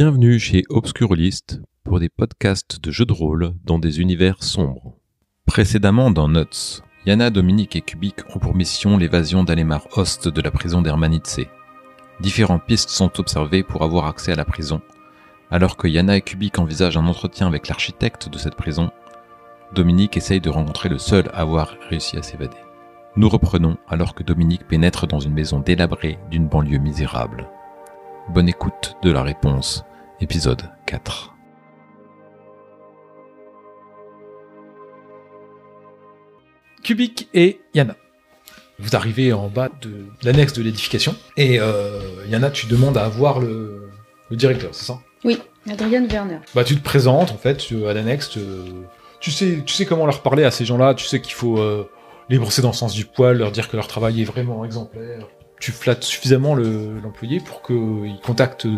Bienvenue chez Obscurlist pour des podcasts de jeux de rôle dans des univers sombres. Précédemment dans Notes, Yana, Dominique et Kubik ont pour mission l'évasion d'Alemar Host de la prison d'Hermanitse. Différentes pistes sont observées pour avoir accès à la prison. Alors que Yana et Kubik envisagent un entretien avec l'architecte de cette prison, Dominique essaye de rencontrer le seul à avoir réussi à s'évader. Nous reprenons alors que Dominique pénètre dans une maison délabrée d'une banlieue misérable. Bonne écoute de la réponse, épisode 4. Kubik et Yana. Vous arrivez en bas de l'annexe de l'édification et Yana, tu demandes à voir le directeur, c'est ça ? Oui, Adrienne Werner. Bah tu te présentes en fait à l'annexe, tu sais comment leur parler à ces gens-là, tu sais qu'il faut les brosser dans le sens du poil, leur dire que leur travail est vraiment exemplaire. Tu flattes suffisamment l'employé pour qu'il contacte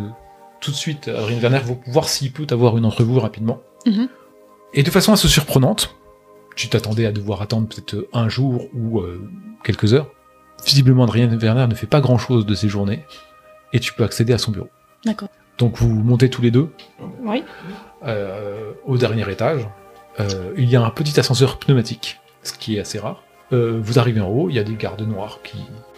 tout de suite Adrienne Werner pour voir s'il peut avoir une entrevue rapidement. Mm-hmm. Et de façon assez surprenante, tu t'attendais à devoir attendre peut-être un jour ou quelques heures. Visiblement, Adrienne Werner ne fait pas grand-chose de ses journées et tu peux accéder à son bureau. D'accord. Donc vous montez tous les deux. Oui. Au dernier étage. Il y a un petit ascenseur pneumatique, ce qui est assez rare. Vous arrivez en haut, il y a des gardes noirs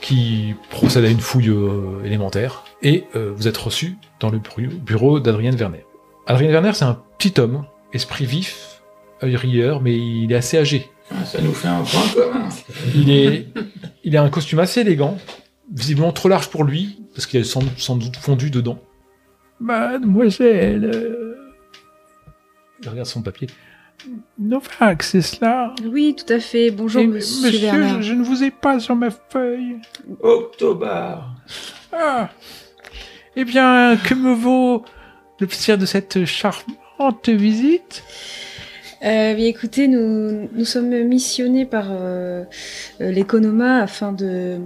qui procèdent à une fouille élémentaire, et vous êtes reçu dans le bureau d'Adrienne Werner. Adrienne Werner, c'est un petit homme, esprit vif, œil rieur, mais il est assez âgé. Ça nous fait un point commun. Il a un costume assez élégant, visiblement trop large pour lui, parce qu'il a sans doute fondu dedans. Mademoiselle... Il regarde son papier. Novax, c'est cela ? Oui, tout à fait. Bonjour, monsieur Werner. Je ne vous ai pas sur ma feuille. Octobar. Ah. Eh bien, que me vaut le plaisir de cette charmante visite ? Écoutez, nous sommes missionnés par l'Economa afin de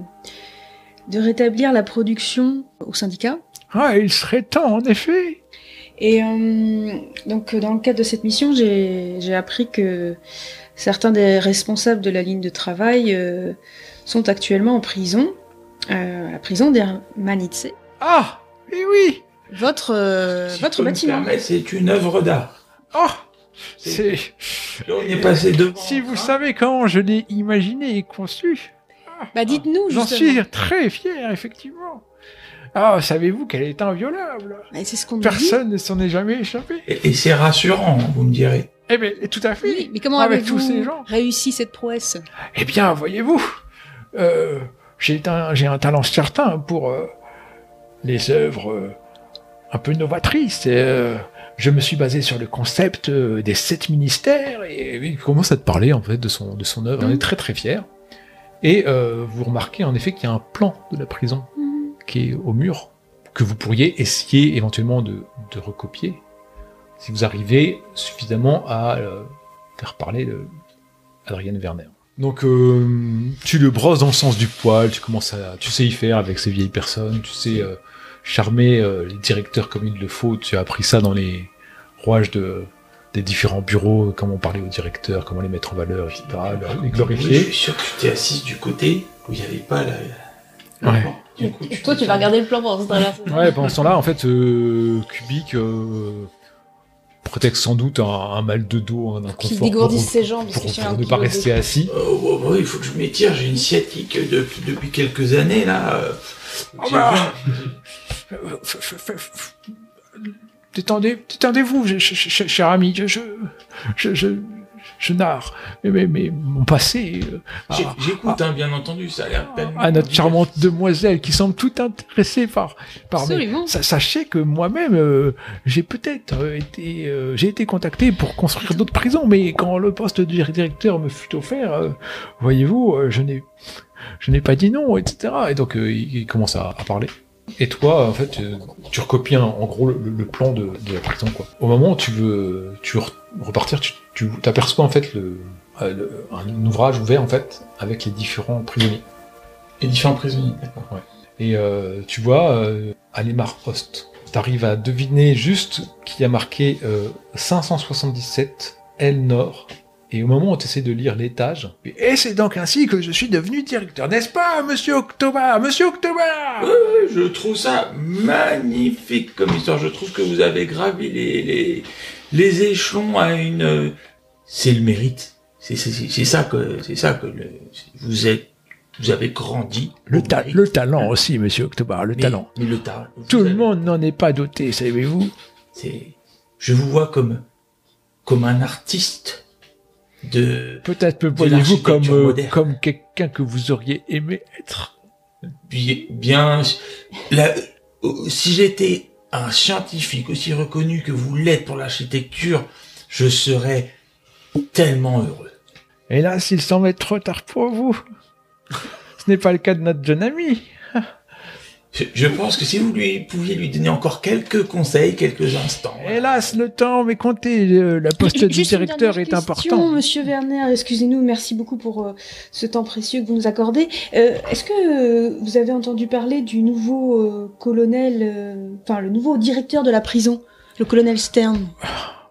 rétablir la production au syndicat. Ah, il serait temps, en effet. Et donc, dans le cadre de cette mission, j'ai appris que certains des responsables de la ligne de travail sont actuellement en prison, à la prison d'Hermanitse. Ah, oui. Votre bâtiment. C'est une œuvre d'art. Oh, on est passé devant. Si vous savez comment je l'ai imaginé et conçu. Dites-nous. J'en suis très fier, effectivement. Ah, savez-vous qu'elle est inviolable ? C'est ce qu'on nous Personne ne s'en est jamais échappé. Et c'est rassurant, vous me direz. Eh bien, tout à fait. Oui, mais comment avec avez-vous tous ces gens réussi cette prouesse ? Eh bien, voyez-vous, j'ai un talent certain pour les œuvres un peu novatrices. Je me suis basé sur le concept des 7 ministères et il commence à te parler en fait de son œuvre. On est très très fiers. Et vous remarquez en effet qu'il y a un plan de la prison qui est au mur, que vous pourriez essayer éventuellement de recopier, si vous arrivez suffisamment à faire parler Adrienne Werner. Donc tu le brosses dans le sens du poil, tu sais y faire avec ces vieilles personnes, tu sais charmer les directeurs comme il le faut, tu as appris ça dans les rouages des différents bureaux, comment parler aux directeurs, comment les mettre en valeur, etc., les glorifier. Je suis sûr que tu t'es assise du côté où il n'y avait pas la... Ouais. Et toi, tu vas regarder le plan pendant ce temps-là. Ouais, pendant ce temps-là, en fait, Kubik prétexte sans doute un mal de dos, un inconfort. Qui dégourdisse ses jambes. Pour ne pas rester assis. Il faut que je m'étire, j'ai une sciatique depuis quelques années, là. Détendez-vous, cher ami, je narre, mais mon passé... J'écoute, bien entendu, ça a l'air tellement... À notre charmante demoiselle qui semble tout intéressée par Absolument. Sachez que moi-même, j'ai été contacté pour construire d'autres prisons, mais quand le poste de directeur me fut offert, voyez-vous, je n'ai pas dit non, etc. Et donc, il commence à parler. Et toi, en fait, tu recopies en gros le plan de la prison, quoi. Au moment où tu veux repartir, tu t'aperçois en fait un ouvrage ouvert en fait avec les différents prisonniers. Les différents prisonniers, d'accord. Ouais. Et tu vois Alemar Host. T'arrives à deviner juste qu'il y a marqué 577 L Nord Et au moment où tu essaies de lire l'étage, Et c'est donc ainsi que je suis devenu directeur, n'est-ce pas, monsieur Octobar? Monsieur Octobar! Je trouve ça magnifique comme histoire. Je trouve que vous avez gravi les échelons à une... C'est le mérite. C'est ça que vous avez grandi. Le talent aussi, monsieur Octobar, le talent. Mais le talent. Tout le monde n'en est pas doté, savez-vous? Je vous vois comme un artiste de... Peut-être me voyez-vous l'architecture moderne. comme quelqu'un que vous auriez aimé être. Bien, là, si j'étais un scientifique aussi reconnu que vous l'êtes pour l'architecture, je serais tellement heureux. Hélas, il semble être trop tard pour vous. Ce n'est pas le cas de notre jeune ami. Je pense que si vous pouviez lui donner encore quelques conseils, quelques instants. Hélas, le temps m'est compté. La poste du Juste une directeur dernière est question, important. Monsieur Werner, excusez-nous, merci beaucoup pour ce temps précieux que vous nous accordez. Est-ce que vous avez entendu parler du nouveau colonel, le nouveau directeur de la prison, le colonel Stern?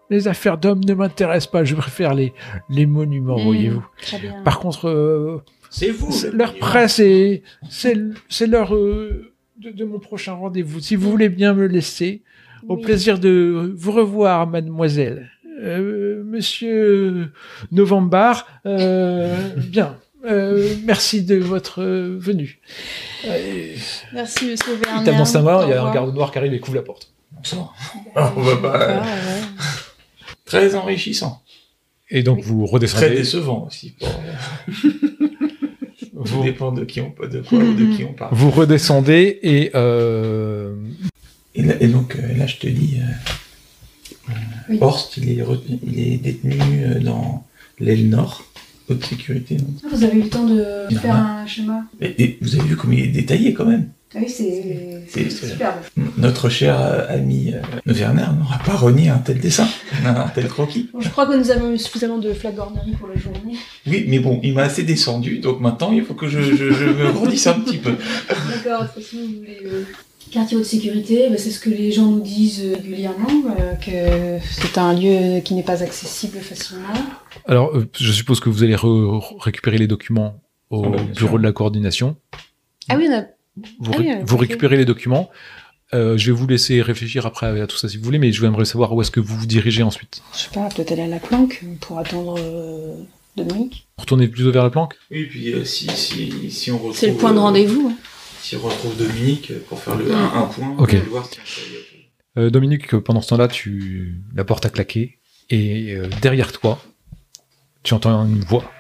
Les affaires d'hommes ne m'intéressent pas. Je préfère les monuments, voyez-vous. Très bien. Par contre, C'est vous. l'heure presse et c'est l'heure de mon prochain rendez-vous. Si vous voulez bien me laisser, au Oui. plaisir de vous revoir, mademoiselle. Monsieur Novembar, bien. Merci de votre venue. Merci, Monsieur Werner. il tape dans sa main, il y a Au un revoir. garde noir qui arrive et couvre la porte. Bonsoir. On va pas... D'accord, ouais. Très enrichissant. Et donc vous Très redescendez. décevant aussi. Ça Vous, dépend de qui on peut, de quoi ou de qui on parle. vous redescendez et Et donc, là, je te dis, Oui. Horst, il est détenu dans l'aile nord, haute sécurité. Donc. Vous avez eu le temps de Non, faire non. un schéma. Et vous avez vu comme il est détaillé quand même. Ah oui, c'est C'est- superbe. Notre cher ami Werner n'aura pas renié un tel dessin, un tel croquis. Bon, je crois que nous avons eu suffisamment de flagornerie pour la journée. Oui, mais bon, il m'a assez descendu, donc maintenant il faut que je me grandisse un petit peu. D'accord, de toute façon, vous voulez quartier haute sécurité, c'est ce que les gens nous disent régulièrement, que c'est un lieu qui n'est pas accessible facilement. alors je suppose que vous allez récupérer les documents au Ah bah, bien bureau sûr. de la coordination. Ah oui, on a... Vous, Ah oui, vous ok. récupérez les documents. Je vais vous laisser réfléchir après à tout ça si vous voulez, mais je voudrais savoir où est-ce que vous vous dirigez ensuite. Je sais pas, peut-être aller à la planque pour attendre Dominique. Vous retournez plutôt vers la planque. Oui, puis si on retrouve... C'est le point de rendez-vous. Si on retrouve Dominique pour faire un point, Ok. on va voir si on peut- Dominique, pendant ce temps-là, la porte a claqué et derrière toi, tu entends une voix.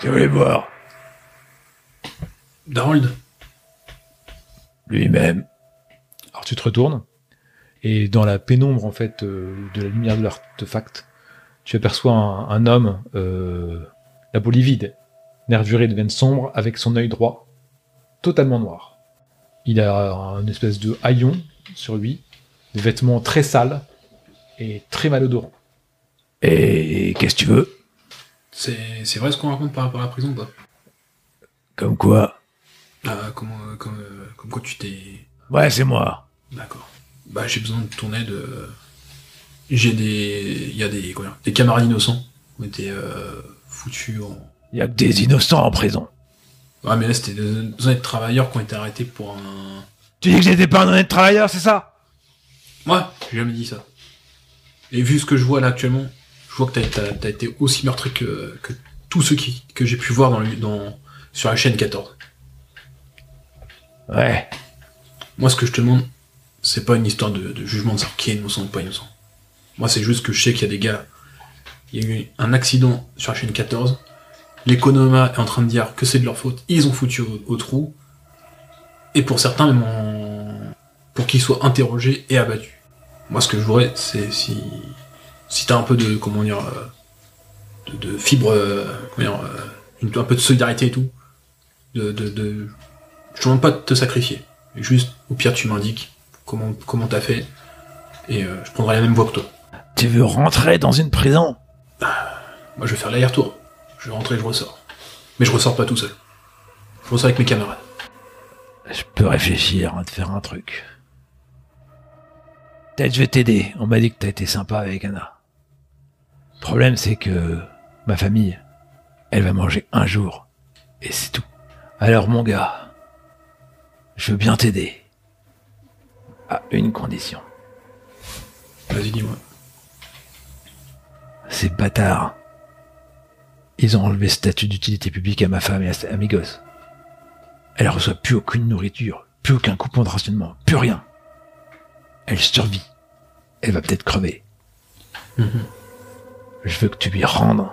Je voulais voir. Darold. Lui-même. Alors tu te retournes et dans la pénombre en fait de la lumière de l'artefact, tu aperçois un homme, la peau livide, nervuré de veines sombres, avec son œil droit totalement noir. Il a un espèce de haillon sur lui, des vêtements très sales et très malodorants. Et qu'est-ce que tu veux? C'est vrai ce qu'on raconte par rapport à la prison ou pas? Comme quoi? Comme quoi tu t'es... Ouais, c'est moi. D'accord. Bah j'ai besoin de ton aide. Il y a des camarades innocents qui ont été foutus en... Il y a que des innocents en prison. Ouais mais là c'était des honnêtes travailleurs qui ont été arrêtés pour un... Tu dis que j'étais pas un honnête travailleur, c'est ça? Ouais, j'ai jamais dit ça. Et vu ce que je vois là actuellement, je vois que t'as été aussi meurtri que tous ceux que j'ai pu voir sur la chaîne 14. Ouais. Moi, ce que je te demande, c'est pas une histoire de jugement de savoir qui est innocent ou pas innocent. Moi, c'est juste que je sais qu'il y a des gars... Il y a eu un accident sur la chaîne 14. L'économa est en train de dire que c'est de leur faute. Ils ont foutu au trou. Et pour certains, même pour qu'ils soient interrogés et abattus. Moi, ce que je voudrais, c'est si t'as un peu de... Comment dire... de fibre... un peu de solidarité et tout. Je te demande pas de te sacrifier. Juste, au pire, tu m'indiques comment t'as fait, et je prendrai la même voie que toi. Tu veux rentrer dans une prison? Moi, je vais faire l'aller-retour. Je vais rentrer et je ressors. Mais je ressors pas tout seul. Je ressors avec mes camarades. Je peux réfléchir à te faire un truc. Peut-être je vais t'aider. On m'a dit que t'as été sympa avec Anna. Le problème, c'est que Ma famille, elle va manger un jour. Et c'est tout. Alors mon gars, je veux bien t'aider. À une condition. Vas-y, dis-moi. Ces bâtards, ils ont enlevé le statut d'utilité publique à ma femme et à mes gosses. Elle reçoit plus aucune nourriture, plus aucun coupon de rationnement, plus rien. Elle survit. Elle va peut-être crever. Je veux que tu lui rendes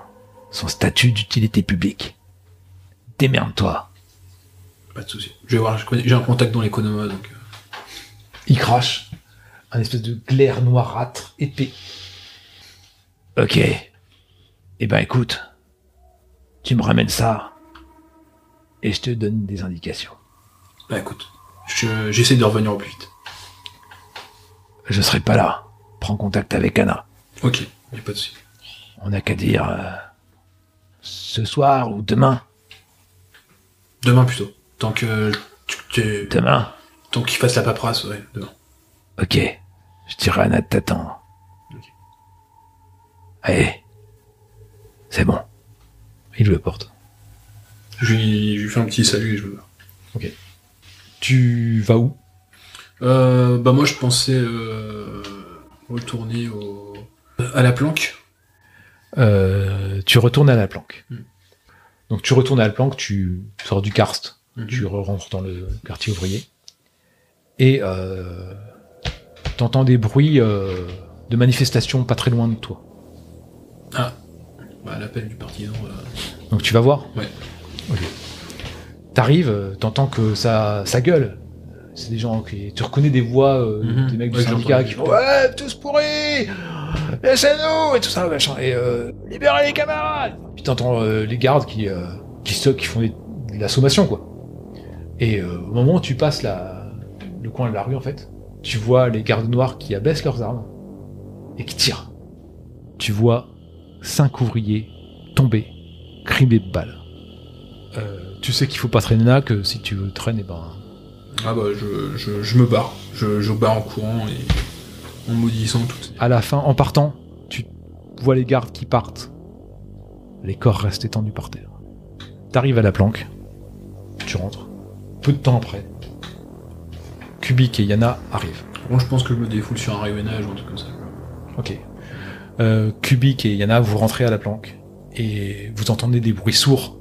son statut d'utilité publique. Démerde-toi. Pas de souci. Je vais voir, j'ai un contact dans l'économa, donc... Il crache. Un espèce de glaire noirâtre, épais. Ok. Eh ben écoute, tu me ramènes ça et je te donne des indications. Bah écoute, j'essaie de revenir au plus vite. Je serai pas là. Prends contact avec Anna. Ok, y a pas de souci. On n'a qu'à dire ce soir ou demain. Demain plutôt. Tant Demain. Tant qu'il fasse la paperasse, ouais, demain. Ok. Je dirai à Anna de t'attendre. Ok. Allez. C'est bon. Il ouvre la porte. Je lui fais un petit salut et je me barre. Ok. Tu vas où? Bah moi je pensais retourner à la planque. Tu retournes à la planque. Mm. Donc tu retournes à la planque, tu sors du karst, Mhm. tu rentres dans le quartier ouvrier, et t'entends des bruits de manifestations pas très loin de toi. Ah, bah l'appel du partisan. Donc tu vas voir? Ouais. Ok. T'arrives, t'entends que ça gueule. C'est des gens qui... Tu reconnais des voix des mecs du Ouais, syndicat j'entends. qui font « Ouais, tous pourris! Laissez-nous !» et tout ça, machin. Et « Libérez les camarades !» Puis t'entends les gardes qui font de la sommation, quoi. Et au moment où tu passes le coin de la rue, en fait, tu vois les gardes noirs qui abaissent leurs armes et qui tirent. Tu vois 5 ouvriers tomber, criblés de balles. Tu sais qu'il faut pas traîner là, que si tu traînes, et ben... Ah bah je me barre. Je barre en courant et en maudissant tout. À la fin, en partant, tu vois les gardes qui partent. Les corps restent étendus par terre. T'arrives à la planque. Tu rentres. Peu de temps après, Kubik et Yana arrivent. Bon, je pense que je me défoule sur un rayonnage ou un truc comme ça. Ok. Kubik et Yana, vous rentrez à la planque. Et vous entendez des bruits sourds.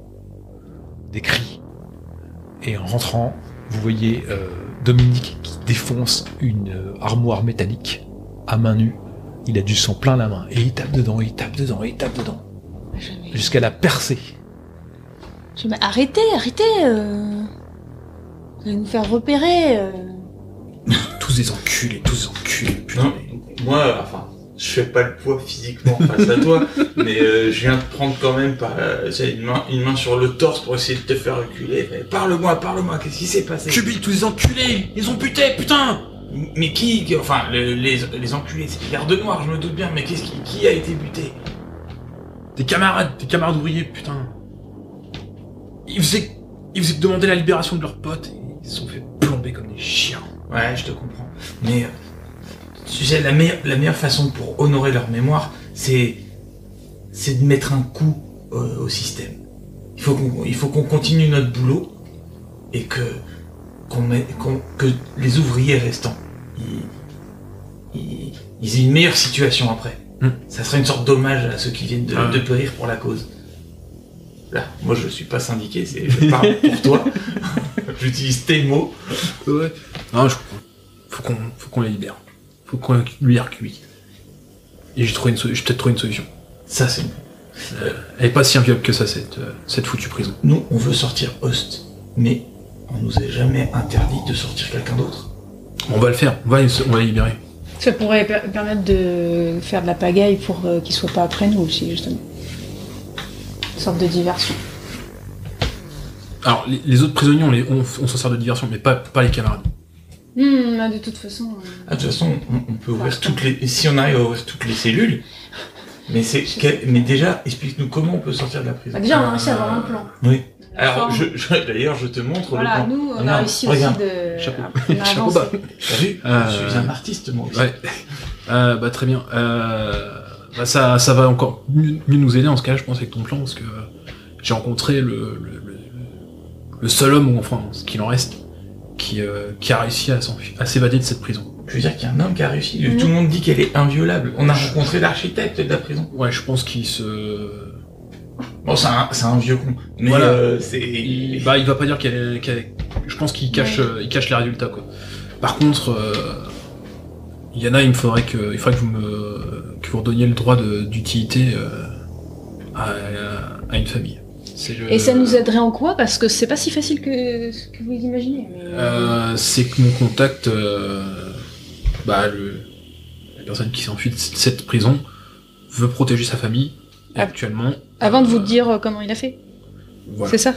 Des cris. Et en rentrant, vous voyez Dominique qui défonce une armoire métallique à main nue. Il a du sang plein la main. Et il tape dedans, il tape dedans, il tape dedans. Jusqu'à la percer. Je vais arrêtez. Vous allez nous faire repérer. Tous des enculés, putain. Non, moi, enfin, je fais pas le poids physiquement face à toi, mais je viens de prendre quand même une main sur le torse pour essayer de te faire reculer. Mais parle-moi, qu'est-ce qui s'est passé? Kubik, tous des enculés. Ils ont buté, putain. Mais qui, enfin, les enculés, c'est les gardes noirs, je me doute bien, mais qui a été buté? Des camarades ouvriers, putain. Ils faisaient que demander la libération de leurs potes et ils se sont fait plomber comme des chiens. Ouais, je te comprends. Mais, tu sais, la meilleure façon pour honorer leur mémoire, c'est de mettre un coup au système. Il faut qu'on continue notre boulot et que les ouvriers restants, ils aient une meilleure situation après. Ça serait une sorte d'hommage à ceux qui viennent de périr pour la cause. Là, moi je suis pas syndiqué, je parle pour toi. J'utilise tes mots. Ouais. Non, je comprends. Faut qu'on les libère. Faut qu'on libère Kubik. Et j'ai peut-être trouvé une solution. Ça c'est bon. Elle est pas si inviable que ça, cette foutue prison. Nous, on veut sortir Host, mais on nous a jamais interdit de sortir quelqu'un d'autre. On va le faire, on va la libérer. Ça pourrait permettre de faire de la pagaille pour qu'ils soient pas après nous aussi, justement. Une sorte de diversion. Alors, les autres prisonniers, on s'en sert de diversion, mais pas les camarades. De toute façon... De toute façon, on peut ouvrir si on arrive à ouvrir toutes les cellules, mais déjà, explique-nous comment on peut sortir de la prison. Déjà, on a réussi à avoir un plan. Oui. Alors, d'ailleurs, je te montre voilà, le plan. nous, on a réussi aussi de... Chapeau. On a Chapeau avancé. bas. T'as vu Je suis un artiste, moi aussi. Ouais. Bah, très bien. Bah, ça va encore mieux nous aider en ce cas-là, je pense, avec ton plan, parce que j'ai rencontré le seul homme, ou enfin, ce qu'il en reste, qui a réussi à s'évader de cette prison. Je veux dire qu'il y a un homme qui a réussi. Tout le monde dit qu'elle est inviolable. On a rencontré l'architecte de la prison. Ouais, je pense qu'il se... Bon, c'est un vieux con. Mais voilà. c'est... Il va pas dire je pense qu'il cache les résultats, quoi. Par contre, Yana, il faudrait que vous redonniez le droit d'utilité à une famille. Et ça nous aiderait en quoi? Parce que c'est pas si facile que ce que vous imaginez. Mais... c'est que mon contact, la personne qui s'enfuit de cette prison, veut protéger sa famille. Et actuellement. Avant de vous dire comment il a fait. Voilà. C'est ça.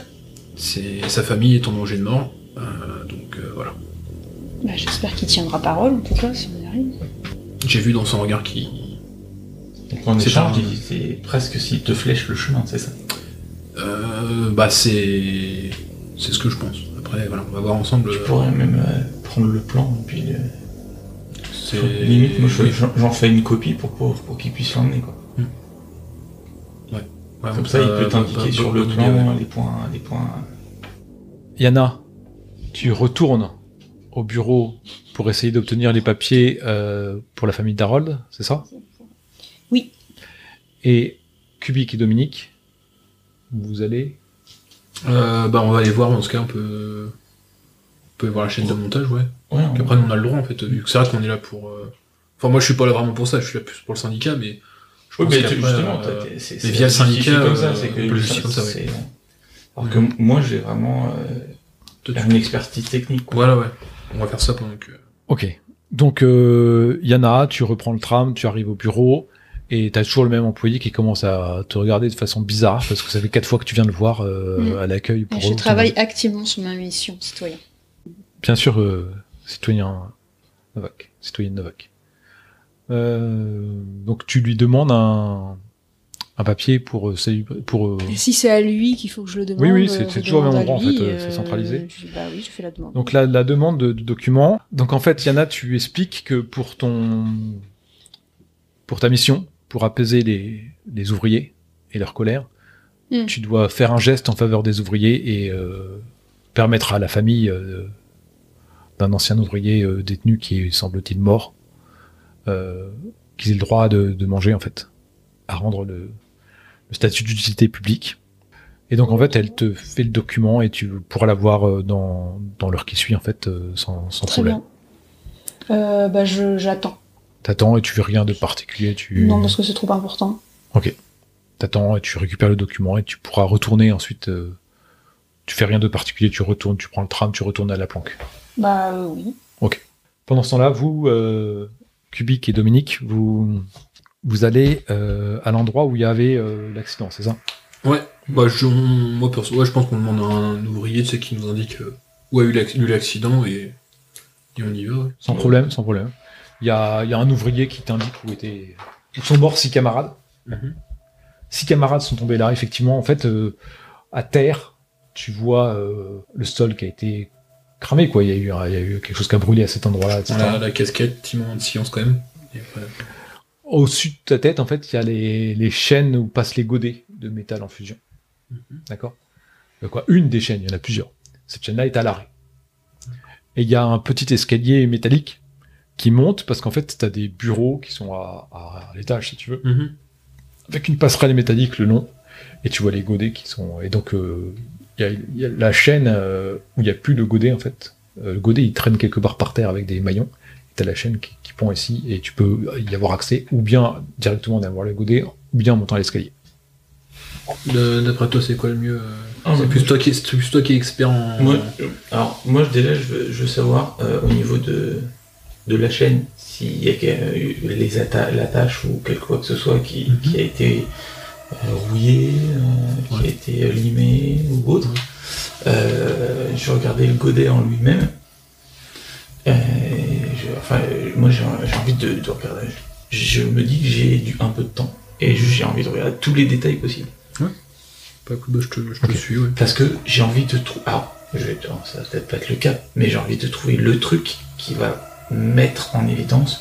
Sa famille est en danger de mort, donc voilà. Bah, j'espère qu'il tiendra parole, en tout cas, si on y arrive. J'ai vu dans son regard qu'il... Donc en échange, c'est presque s'il te flèche le chemin, c'est ça? C'est ce que je pense. Après, voilà, on va voir ensemble. Tu pourrais même prendre le plan, et puis... Limite, moi, j'en fais une copie pour qu'il puisse l'emmener, quoi. Ouais, comme ça, il peut t'indiquer sur le plan les points. Yana, tu retournes au bureau pour essayer d'obtenir les papiers pour la famille d'Harold, c'est ça? Oui. Et Kubik et Dominique, vous allez... on va aller voir, dans ce cas, on peut voir la chaîne de montage, ouais. Après, on a le droit, en fait, vu que c'est vrai qu'on est là pour... Enfin, moi, je suis pas là vraiment pour ça, je suis là plus pour le syndicat, mais... Oui, mais justement, mais via le syndicat, comme ça, c'est que comme ça, ouais. Alors que moi, j'ai vraiment une expertise technique, quoi. Voilà, ouais. On va faire ça pendant que... Ok. Donc, Yana, tu reprends le tram, tu arrives au bureau, et t'as toujours le même employé qui commence à te regarder de façon bizarre, parce que ça fait 4 fois que tu viens le voir à l'accueil. Je travaille activement sur ma mission citoyen. Bien sûr, citoyenne Novak. Donc tu lui demandes un papier pour Et si c'est à lui qu'il faut que je le demande. Oui, c'est toujours au même endroit, en fait, c'est centralisé. Oui, je fais la demande. Donc la demande de document. Donc en fait, Yana, tu expliques que pour ta mission, pour apaiser les ouvriers et leur colère, tu dois faire un geste en faveur des ouvriers et permettre à la famille d'un ancien ouvrier détenu qui est, semble-t-il, mort, qu'ils aient le droit de manger, en fait, à rendre le statut d'utilité publique. Et donc, en fait, elle te fait le document et tu pourras l'avoir dans l'heure qui suit, en fait, sans problème. Très bien. J'attends. T'attends et tu fais rien de particulier. Non, parce que c'est trop important. Ok. T'attends et tu récupères le document et tu pourras retourner ensuite. Tu fais rien de particulier, tu retournes, tu prends le tram, tu retournes à la planque. Oui. Ok. Pendant ce temps-là, vous, Kubik et Dominique, vous allez à l'endroit où il y avait l'accident, c'est ça? Ouais. Moi perso, je pense qu'on demande à un ouvrier, qui nous indique où a eu l'accident et on y va. Ouais. Sans problème. Il y a un ouvrier qui t'indique où sont morts 6 camarades. 6 camarades sont tombés là, effectivement. En fait, à terre, tu vois le sol qui a été cramé, quoi. Il y a eu quelque chose qui a brûlé à cet endroit-là, etc. La casquette, petit moment de silence quand même. Au-dessus de ta tête, en fait, il y a les chaînes où passent les godets de métal en fusion. D'accord? Une des chaînes, il y en a plusieurs. Cette chaîne-là est à l'arrêt. Et il y a un petit escalier métallique qui monte, parce qu'en fait, t'as des bureaux qui sont à l'étage, si tu veux, avec une passerelle métallique le long, et tu vois les godets qui sont... Et donc, il y a la chaîne où il n'y a plus de godet, en fait. Le godet, il traîne quelque part par terre avec des maillons, et t'as la chaîne qui pend ici, et tu peux y avoir accès, ou bien directement d'avoir le godet, ou bien en montant à l'escalier. D'après toi, c'est quoi le mieux? C'est plus toi qui es expert en... Moi, déjà, je veux savoir, au niveau de la chaîne, s'il y a l'attache ou quelque chose que ce soit qui a été rouillé, qui a été limé ou autre. Je regardais le godet en lui-même. Moi j'ai envie de regarder. Je me dis que j'ai un peu de temps et j'ai envie de regarder tous les détails possibles. Ouais. Je te suis, ouais. Parce que j'ai envie de trouver. Alors, ça va peut-être pas être le cas, mais j'ai envie de trouver le truc qui va mettre en évidence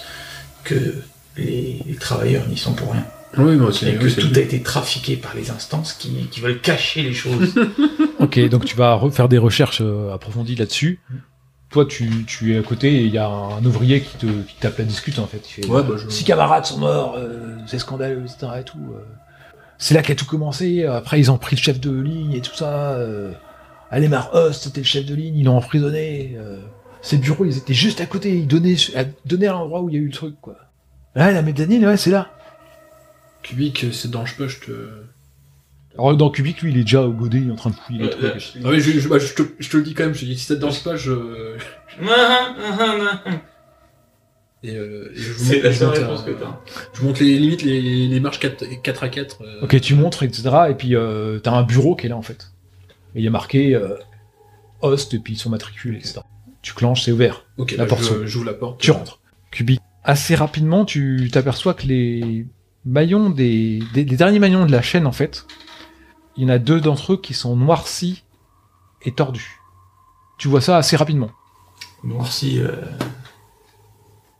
que les travailleurs n'y sont pour rien. Oui, moi, Et que tout a été trafiqué par les instances qui veulent cacher les choses. Ok, donc tu vas faire des recherches approfondies là-dessus. Toi, tu es à côté et il y a un ouvrier qui tape la discute en fait. Il fait, Ouais, 6 camarades sont morts, c'est scandaleux, etc. Et tout. C'est là qu'a tout commencé. Après, ils ont pris le chef de ligne et tout ça. Alemar Host, c'était le chef de ligne, ils l'ont emprisonné. Ses bureaux, ils étaient juste à côté. Ils donnaient à l'endroit où il y a eu le truc, quoi. Ouais, la mezzanine, ouais, c'est là. Cubic, c'est dans je peux, je te... Alors, dans Cubic, lui, il est déjà au godet, il est en train de fouiller les trucs. Ah oui, je te le dis quand même, je te dis, si ça te dérange pas, Et je vous C'est la seule montre, réponse que t'as. Je vous montre les limites, les marches 4 à 4. Ok, tu montres, etc. Et puis, t'as un bureau qui est là, en fait. Et il y a marqué Host, et puis son matricule, etc. Tu clenches, c'est ouvert. Ok, la porte s'ouvre. j'ouvre la porte. Tu rentres. Cubic. Assez rapidement, tu t'aperçois que les maillons les derniers maillons de la chaîne, en fait, il y en a 2 d'entre eux qui sont noircis et tordus. Tu vois ça assez rapidement. Noirci.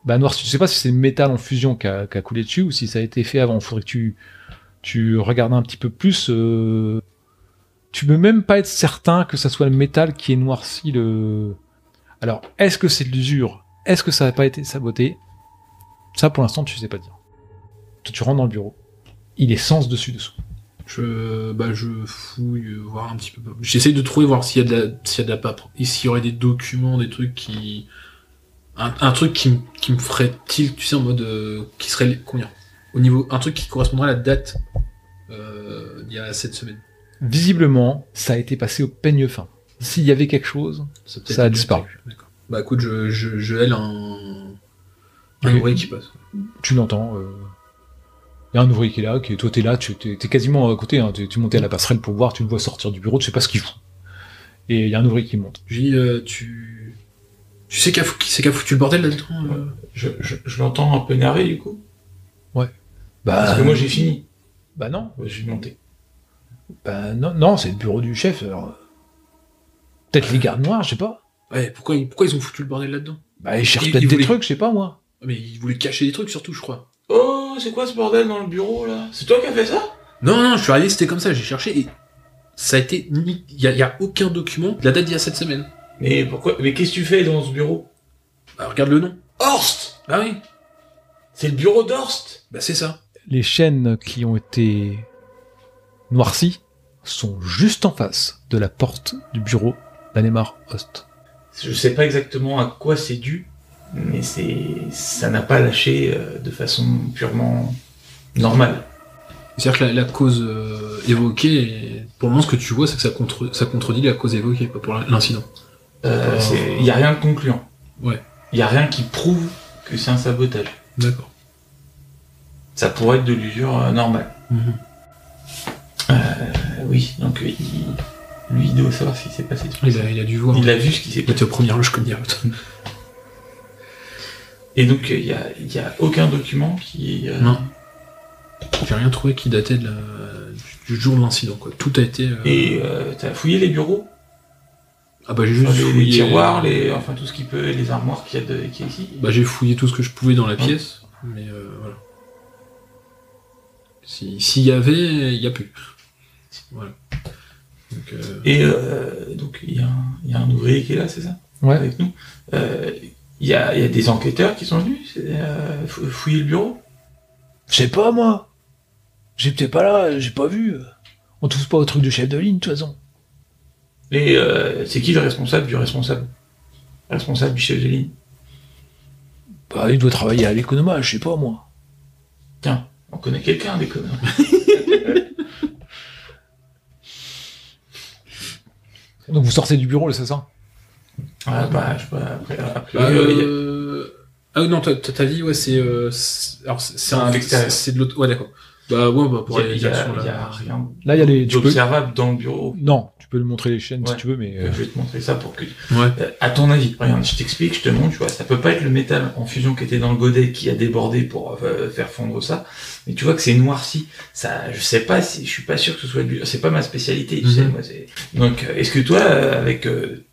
Bah, noirci, tu sais pas si c'est le métal en fusion qui a coulé dessus ou si ça a été fait avant. Il faudrait que tu regardes un petit peu plus. Tu peux même pas être certain que ça soit le métal qui ait noirci le... Alors, est-ce que c'est de l'usure? Est-ce que ça n'a pas été saboté? Ça, pour l'instant, tu sais pas dire. Tu rentres dans le bureau. Il est sens dessus-dessous. Je fouille, voir un petit peu. J'essaye de trouver, voir s'il y a de la paperasse. Et s'il y aurait des documents, des trucs qui... Un truc qui me ferait tilt, tu sais, en mode... qui serait... Combien? Au niveau... Un truc qui correspondrait à la date d'il y a 7 semaines. Visiblement, ça a été passé au peigne fin. S'il y avait quelque chose, ça a disparu. D'accord. Bah écoute, je hèle un ouvrier qui passe. Tu l'entends. Il y a un ouvrier qui est là, toi t'es là, t'es quasiment à côté, hein, tu montais à la passerelle pour voir, tu le vois sortir du bureau, tu sais pas ce qu'il fout. Et il y a un ouvrier qui monte. Je dis, tu sais qui c'est qui a foutu le bordel là-dedans Je l'entends un peu énervé du coup. Ouais. Parce que moi j'ai fini. Bah non. Je vais monter. Bah non, c'est le bureau du chef. Alors... Peut-être les gardes noirs, je sais pas. Ouais, pourquoi ils ont foutu le bordel là-dedans? Bah ils cherchent peut-être des trucs, je sais pas moi. Mais ils voulaient cacher des trucs surtout, je crois. Oh, c'est quoi ce bordel dans le bureau là? C'est toi qui as fait ça? Non, je suis arrivé, c'était comme ça, j'ai cherché et ça a été... Il y a aucun document de la date d'il y a 7 semaines. Mais pourquoi? Mais qu'est-ce que tu fais dans ce bureau? Bah regarde le nom. Horst! Ah oui. C'est le bureau d'Horst! Bah c'est ça. Les chaînes qui ont été noircies sont juste en face de la porte du bureau d'Alemar Host. Je sais pas exactement à quoi c'est dû, mais ça n'a pas lâché de façon purement normale. C'est-à-dire que la cause évoquée, pour le moment ce que tu vois, c'est que ça contredit la cause évoquée, pas pour l'incident. Il y a rien de concluant. Ouais. Il y a rien qui prouve que c'est un sabotage. D'accord. Ça pourrait être de l'usure normale. Oui, donc lui, il doit savoir ce qui s'est passé. Il a dû voir. Il a vu ce qui s'est Il passé. était aux premières loges comme direct. Et donc, il y a aucun document qui... Non. J'ai rien trouvé qui datait du jour de l'incident, quoi. Tout a été... Et t'as fouillé les bureaux? Ah bah j'ai juste fouillé... Les tiroirs, enfin tout ce qui peut, les armoires qu'il y a ici? Bah j'ai fouillé tout ce que je pouvais dans la pièce, mais voilà. S'il y avait, il n'y a plus. Voilà. Donc, Et donc il y a un ouvrier qui est là, c'est ça? Ouais. Avec nous. Il y a des enquêteurs qui sont venus fouiller le bureau? Je sais pas moi. J'étais pas là, j'ai pas vu. On touche pas au truc du chef de ligne de toute façon. Et c'est qui le responsable du responsable? Le responsable du chef de ligne? Bah il doit travailler à l'économage, je sais pas moi. Tiens, on connaît quelqu'un d'économe. Donc vous sortez du bureau là, c'est ça? Ah bah je sais pas, après Ah non, t'as dit, ouais, c'est un extérieur. C'est de l'autre... Ouais, d'accord. Bah ouais, bah pour il y actions, a rien Là il y a les... d'observable dans le bureau. Non, tu peux lui montrer les chaînes Ouais. si tu veux, mais... Je vais te montrer ça pour que... Ouais. À ton avis, regarde, je t'explique, je te montre, tu vois, ça peut pas être le métal en fusion qui était dans le godet qui a débordé pour faire fondre ça, mais tu vois que c'est noirci. Ça, je sais pas si, je suis pas sûr que ce soit du... C'est pas ma spécialité, tu sais, moi, c'est... Donc, est-ce que toi, avec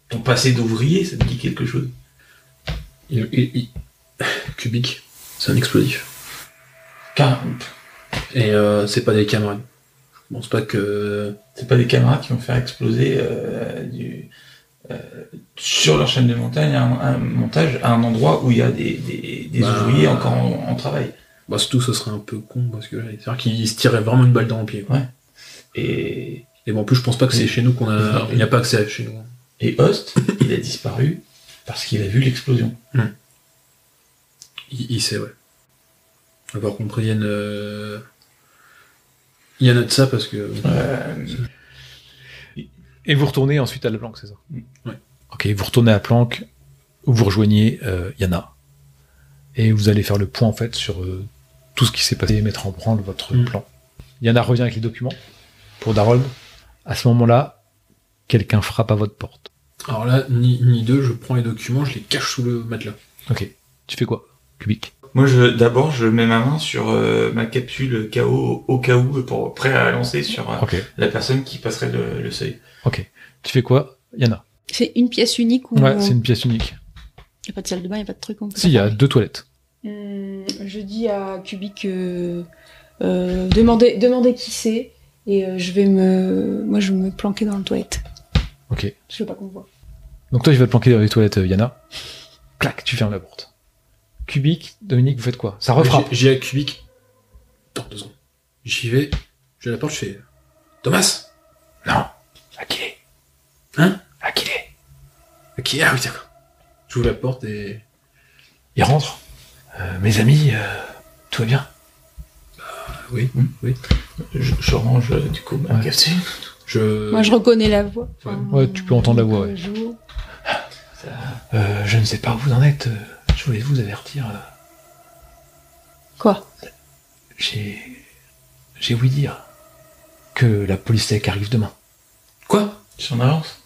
ton passé d'ouvrier, ça te dit quelque chose? Cubic, c'est un explosif. Et c'est pas des camarades. Je pense pas que... C'est pas des camarades qui vont faire exploser sur leur chaîne de montagne un montage à un endroit où il y a des ouvriers encore en travail. Bah surtout, ce serait un peu con, parce que c'est-à-dire qu'ils se tiraient vraiment une balle dans le pied. Quoi. Ouais. Et bon, en plus, je pense pas que c'est chez nous qu'on a... Il n'y a pas accès chez nous. Et Host, il a disparu parce qu'il a vu l'explosion. Il sait, ouais. Par contre, il y a note ça parce que... Et vous retournez ensuite à la planque, c'est ça? Ouais. Ok, vous retournez à la planque, où vous rejoignez Yana. Et vous allez faire le point, en fait, sur tout ce qui s'est passé et mettre en branle votre plan. Yana revient avec les documents pour Darold. À ce moment-là, quelqu'un frappe à votre porte. Alors là, ni deux, je prends les documents, je les cache sous le matelas. Ok. Tu fais quoi, Kubik? Moi, d'abord, je mets ma main sur ma capsule KO au cas où, prêt à lancer sur la personne qui passerait le seuil. Ok. Tu fais quoi, Yana? C'est une pièce unique ou... Ouais, c'est une pièce unique. Il n'y a pas de salle de bain, il n'y a pas de truc. Si, il y a 2 toilettes. Je dis à Kubik demandez qui c'est et je vais me planquer dans la toilette. Ok. Je veux pas qu'on me voit. Donc toi, tu vas te planquer dans les toilettes, Yana. Clac, tu fermes la porte. Kubik, Dominique, vous faites quoi? Ça refrappe. J'ai à Kubik. Attends 2 secondes. J'y vais, j'ai la porte, je fais... Thomas? Non. À qui est? Hein? À qui est? Ok, ah oui, d'accord. J'ouvre la porte et... Il rentre. Mes amis, tout va bien? Oui. Je range du coup ma capsule. Moi, je reconnais la voix. Ouais, tu peux entendre la voix, ouais. Je... Je ne sais pas où vous en êtes. Je voulais vous avertir. Quoi? J'ai ouï dire que la police tech arrive demain. Quoi? Tu en avances?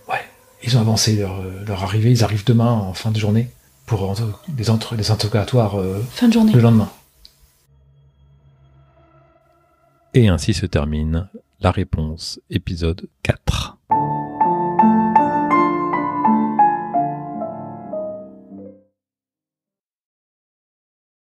Ouais. Ils ont avancé leur arrivée. Ils arrivent demain en fin de journée pour des interrogatoires fin de journée. Le lendemain. Et ainsi se termine La Réponse, épisode 4.